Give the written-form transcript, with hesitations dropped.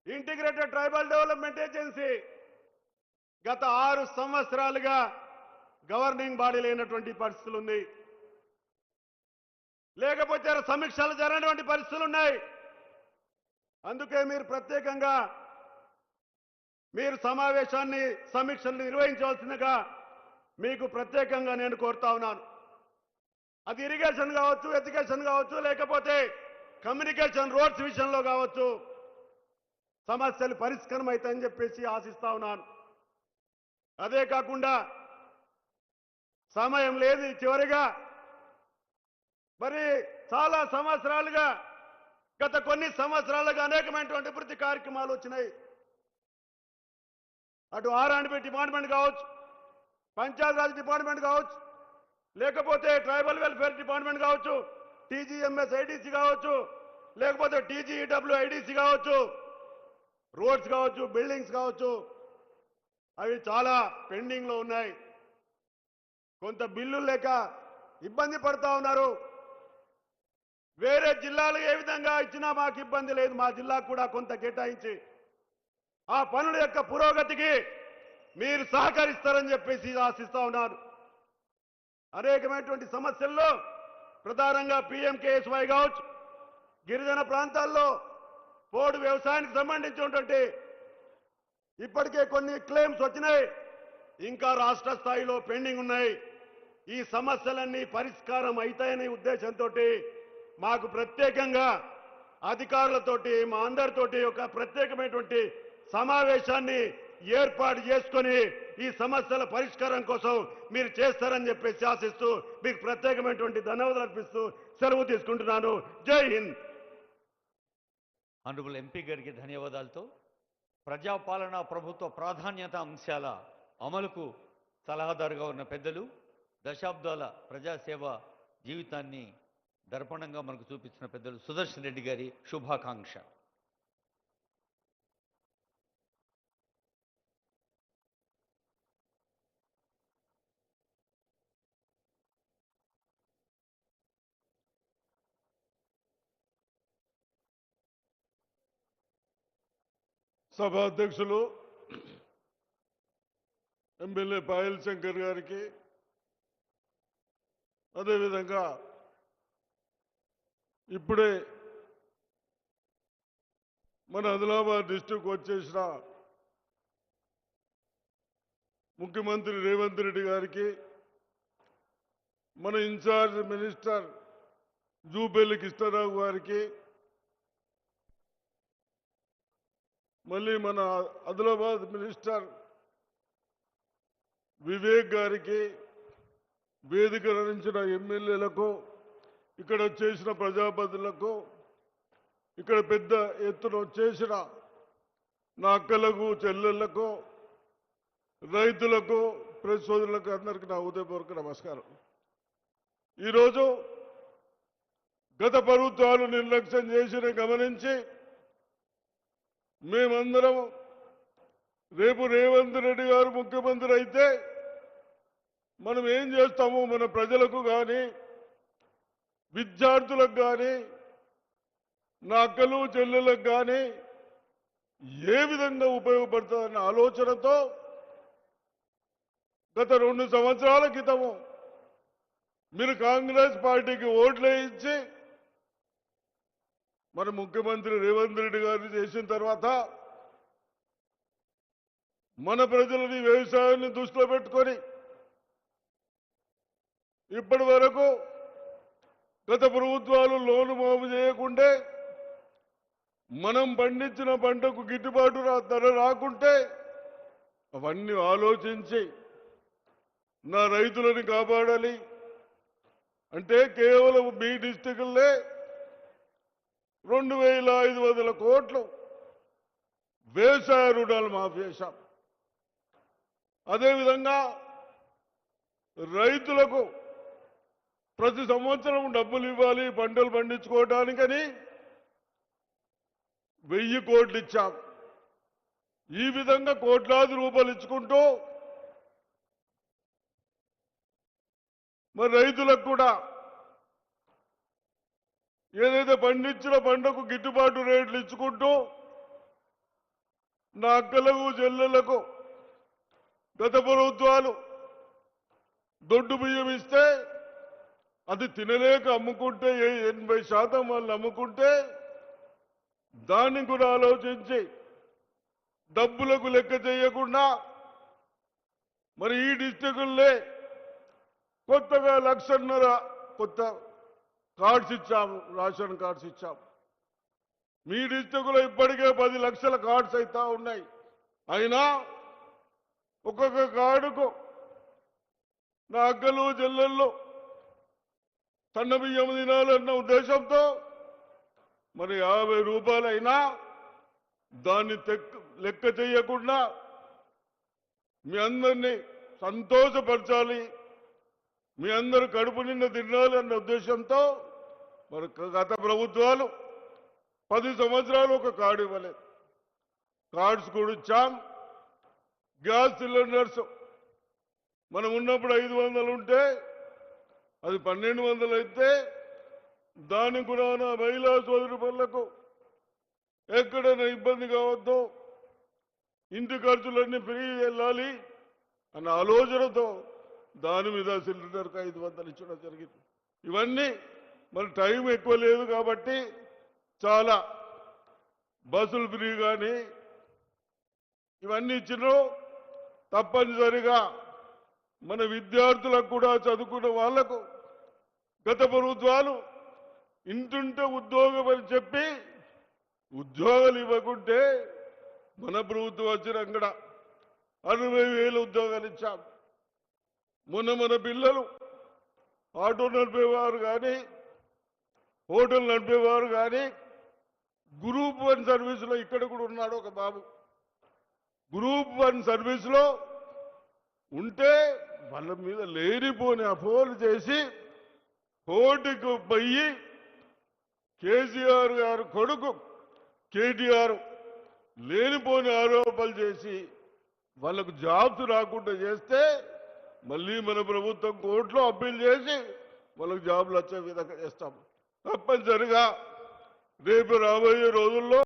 Integrated tribal development agency గత 6 సంవత్సరాలుగా governing body లేనటువంటి పరిస్థితులు ఉంది. లేకపోతే సమీక్షలు జరగనటువంటి పరిస్థితులు ఉన్నాయి. అందుకే మీరు ప్రత్యేకంగా మీరు సమీక్షలు నిర్వహించవలసిందిగా మీకు ప్రత్యేకంగా నేను కోరుతా ఉన్నాను. అది ఇరిగేషన్ కావచ్చు, ఎడ్యుకేషన్ కావచ్చు, లేకపోతే కమ్యూనికేషన్ రోడ్స్ విషయంలో కావచ్చు, సమస్యలు పరిష్కారం అవుతాయని చెప్పేసి ఆశిస్తా ఉన్నాను. అదే కాకుండా సమయం లేదు. చివరిగా మరి చాలా సంవత్సరాలుగా గత కొన్ని సంవత్సరాలుగా అనేకమైనటువంటి అభివృద్ధి కార్యక్రమాలు వచ్చినాయి. అటు R&B డిపార్ట్మెంట్ కావచ్చు, పంచాయతీరాజ్ డిపార్ట్మెంట్ కావచ్చు, లేకపోతే ట్రైబల్ వెల్ఫేర్ డిపార్ట్మెంట్ కావచ్చు, TGMS IDC కావచ్చు, లేకపోతే TGEW IDC కావచ్చు, రోడ్స్ కావచ్చు, బిల్డింగ్స్ కావచ్చు, అవి చాలా పెండింగ్ లో ఉన్నాయి. కొంత బిల్లులు లేక ఇబ్బంది పడతా ఉన్నారు. వేరే జిల్లాలు ఏ విధంగా ఇచ్చినా మాకు ఇబ్బంది లేదు. మా జిల్లాకు కూడా కొంత కేటాయించి ఆ పనుల యొక్క పురోగతికి మీరు సహకరిస్తారని చెప్పేసి ఆశిస్తా ఉన్నాను. అనేకమైనటువంటి సమస్యల్లో ప్రధానంగా PMKSY కావచ్చు, గిరిజన ప్రాంతాల్లో పోడు వ్యవసాయానికి సంబంధించినటువంటి ఇప్పటికే కొన్ని క్లెయిమ్స్ వచ్చినాయి, ఇంకా రాష్ట్ర స్థాయిలో పెండింగ్ ఉన్నాయి. ఈ సమస్యలన్నీ పరిష్కారం అవుతాయనే ఉద్దేశంతో మాకు ప్రత్యేకంగా అధికారులతోటి మా అందరితోటి ఒక ప్రత్యేకమైనటువంటి సమావేశాన్ని ఏర్పాటు చేసుకొని ఈ సమస్యల పరిష్కారం కోసం మీరు చేస్తారని చెప్పేసి ఆశిస్తూ మీకు ప్రత్యేకమైనటువంటి ధన్యవాదాలు అర్పిస్తూ సెలవు తీసుకుంటున్నాను. జై హింద్. ఆనరబుల్ ఎంపీ గారికి ధన్యవాదాలతో ప్రజాపాలన ప్రభుత్వ ప్రాధాన్యత అంశాల అమలుకు సలహాదారుగా ఉన్న పెద్దలు, దశాబ్దాల ప్రజాసేవ జీవితాన్ని దర్పణంగా మనకు చూపించిన పెద్దలు సుదర్శన్ రెడ్డి గారి శుభాకాంక్ష. సభాధ్యక్షులు ఎమ్మెల్యే పాయల్ శంకర్ గారికి, అదేవిధంగా ఇప్పుడే మన ఆదిలాబాద్ డిస్టిక్ వచ్చేసిన ముఖ్యమంత్రి రేవంత్ రెడ్డి గారికి, మన ఇన్ఛార్జ్ మినిస్టర్ జూపల్లి కృష్ణారావు గారికి, మళ్ళీ మన ఆదిలాబాద్ మినిస్టర్ వివేక్ గారికి, వేదిక రంజించిన ఎమ్మెల్యేలకు, ఇక్కడ వచ్చేసిన ప్రజాప్రతినిధులకు, ఇక్కడ పెద్ద ఎత్తున వచ్చేసిన నా అక్కలకు, చెల్లెళ్లకు, రైతులకు, ప్రెస్ సోదరులకు అందరికీ నా హృదయపూర్వక నమస్కారం. ఈరోజు గత ప్రభుత్వాలు నిర్లక్ష్యం చేసిన గమనించి మేమందరం రేపు రేవంత్ రెడ్డి గారు ముఖ్యమంత్రి అయితే మనం ఏం చేస్తాము, మన ప్రజలకు కానీ, విద్యార్థులకు కానీ, నా అక్కలు చెల్లెలకు కానీ ఏ విధంగా ఉపయోగపడుతుందన్న ఆలోచనతో గత 2 సంవత్సరాల క్రితము మీరు కాంగ్రెస్ పార్టీకి ఓట్లు వేయించి మన ముఖ్యమంత్రి రేవంత్ రెడ్డి గారిని చేసిన తర్వాత మన ప్రజలని వ్యవసాయాన్ని దృష్టిలో పెట్టుకొని ఇప్పటి వరకు గత ప్రభుత్వాలు లోను మాఫీ చేయకుంటే, మనం పండించిన పంటకు గిట్టుబాటు ధర రాకుంటే అవన్నీ ఆలోచించి నా రైతులని కాపాడాలి అంటే కేవలం మీ డిస్టిక్లే 2500 కోట్లు వ్యవసాయ రుణాలు మాఫీ చేశాం. అదేవిధంగా రైతులకు ప్రతి సంవత్సరం డబ్బులు ఇవ్వాలి పంటలు పండించుకోవడానికని 1000 కోట్లు ఇచ్చాం. ఈ విధంగా కోట్లాది రూపాయలు ఇచ్చుకుంటూ మరి రైతులకు కూడా ఏదైతే పండించిన పంటకు గిట్టుబాటు రేట్లు ఇచ్చుకుంటూ నా అక్కలకు చెల్లెలకు గత ప్రభుత్వాలు దొడ్డు బియ్యం ఇస్తే అది తినలేక అమ్ముకుంటే 80% వాళ్ళు అమ్ముకుంటే దాన్ని కూడా ఆలోచించి డబ్బులకు లెక్క చేయకుండా మరి ఈ డిస్టికుల్లే కొత్తగా 1,50,000 కొత్త కార్డ్స్ ఇచ్చాము, రేషన్ కార్డ్స్ ఇచ్చాము. మీ డిస్టికులో ఇప్పటికే 10 లక్షల కార్డ్స్ అయితే ఉన్నాయి. అయినా ఒక్కొక్క కార్డుకు నా అక్కలు చెల్లెళ్ళు సన్న బియ్యం తినాలన్న ఉద్దేశంతో మరి 50 రూపాయలైనా దాన్ని లెక్క చేయకుండా మీ అందరినీ సంతోషపరచాలి, మీ అందరూ కడుపు నిండా తినాలి అన్న ఉద్దేశంతో మరి గత ప్రభుత్వాలు 10 సంవత్సరాలు ఒక కార్డు ఇవ్వలేదు. కార్డ్స్ కూడా ఇచ్చాం. గ్యాస్ సిలిండర్స్ మనం ఉన్నప్పుడు 500 ఉంటే అది 1,200 అయితే దానికి కూడా నా మహిళా సోదరులకు ఎక్కడైనా ఇబ్బంది కావద్దు, ఇంటి ఖర్చులన్నీ ఫ్రీ వెళ్ళాలి అన్న ఆలోచనతో దాని మీద సిలిండర్కి 500 ఇచ్చడం జరిగింది. ఇవన్నీ మరి టైం ఎక్కువ లేదు కాబట్టి చాలా బస్సులు ఫ్రీ కానీ ఇవన్నీ ఇచ్చినారు. తప్పనిసరిగా మన విద్యార్థులకు కూడా చదువుకున్న వాళ్లకు గత ప్రభుత్వాలు ఇంటుంటే ఉద్యోగం అని చెప్పి ఉద్యోగాలు ఇవ్వకుంటే మన ప్రభుత్వం వచ్చినాక 60,000 ఉద్యోగాలు ఇచ్చాం. మన పిల్లలు ఆటో నడిపేవారు కానీ హోటల్ నడిపేవారు కానీ గ్రూప్ 1 సర్వీసులో ఇక్కడ కూడా ఉన్నాడు ఒక బాబు. గ్రూప్ 1 సర్వీసులో ఉంటే వాళ్ళ మీద లేనిపోని అపోహలు చేసి కోర్టుకు పోయి కేసీఆర్ గారు కొడుకు కేటీఆర్ లేనిపోని ఆరోపణలు చేసి వాళ్ళకు జాబ్స్ రాకుండా చేస్తే మళ్ళీ మన ప్రభుత్వం కోర్టులో అప్పీల్ చేసి వాళ్ళకు జాబ్లు వచ్చే విధంగా చేస్తాం. తప్పనిసరిగా రేపు రాబోయే రోజుల్లో